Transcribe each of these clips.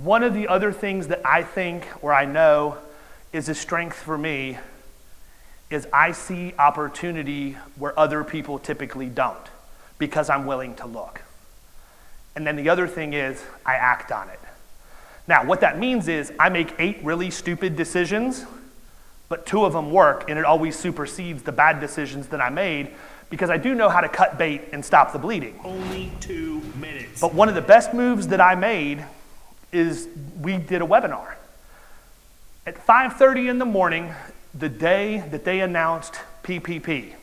One of the other things that I think, or I know, is a strength for me is I see opportunity where other people typically don't because I'm willing to look. And then the other thing is I act on it. Now, what that means is I make 8 really stupid decisions, but 2 of them work, and it always supersedes the bad decisions that I made because I do know how to cut bait and stop the bleeding. Only 2 minutes. But one of the best moves that I made is we did a webinar. At 5:30 in the morning, the day that they announced PPP,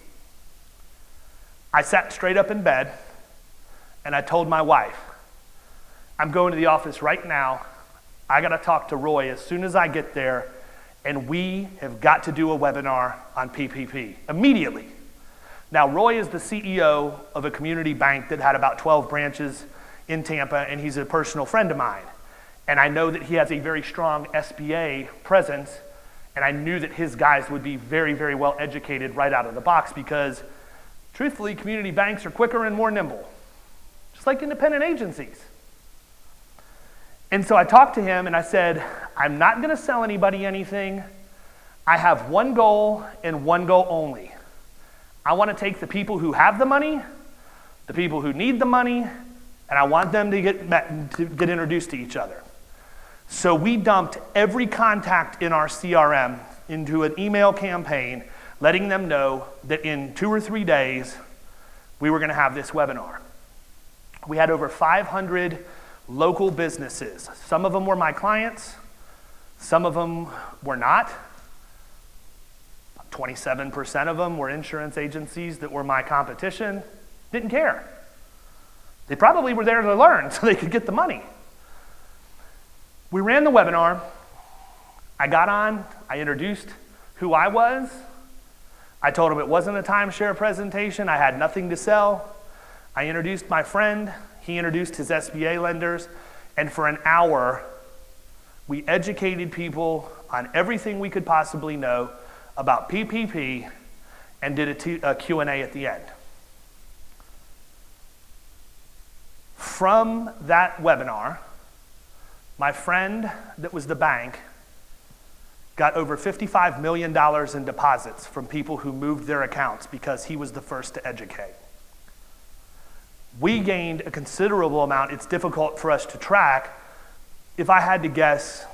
I sat straight up in bed and I told my wife, I'm going to the office right now. I gotta talk to Roy as soon as I get there, and we have got to do a webinar on PPP immediately. Now, Roy is the CEO of a community bank that had about 12 branches in Tampa, and he's a personal friend of mine. And I know that he has a very strong SBA presence, and I knew that his guys would be very, very well educated right out of the box because, truthfully, community banks are quicker and more nimble, just like independent agencies. And so I talked to him and I said, I'm not going to sell anybody anything. I have one goal and one goal only. I want to take the people who have the money, the people who need the money, and I want them to get introduced to each other. So we dumped every contact in our CRM into an email campaign, letting them know that in 2 or 3 days, we were going to have this webinar. We had over 500 local businesses. Some of them were my clients, some of them were not. 27% of them were insurance agencies that were my competition. Didn't care. They probably were there to learn so they could get the money. We ran the webinar. I got on, I introduced who I was. I told them it wasn't a timeshare presentation. I had nothing to sell. I introduced my friend. He introduced his SBA lenders. And for an hour, we educated people on everything we could possibly know about PPP and did a Q&A at the end. From that webinar, my friend that was the bank got over $55 million in deposits from people who moved their accounts because he was the first to educate. We gained a considerable amount. It's difficult for us to track. If I had to guess,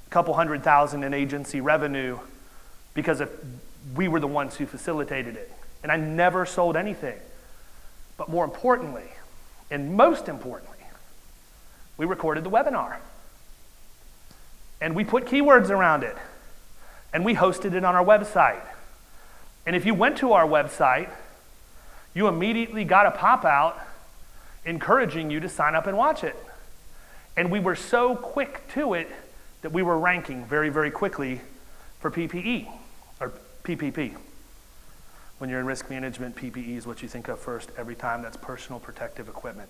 a couple $100,000 in agency revenue because we were the ones who facilitated it. And I never sold anything. But more importantly, and most importantly, we recorded the webinar. And we put keywords around it. And we hosted it on our website. And if you went to our website, you immediately got a pop-out encouraging you to sign up and watch it. And we were so quick to it that we were ranking very, very quickly for PPE, or PPP. When you're in risk management, PPE is what you think of first every time. That's personal protective equipment.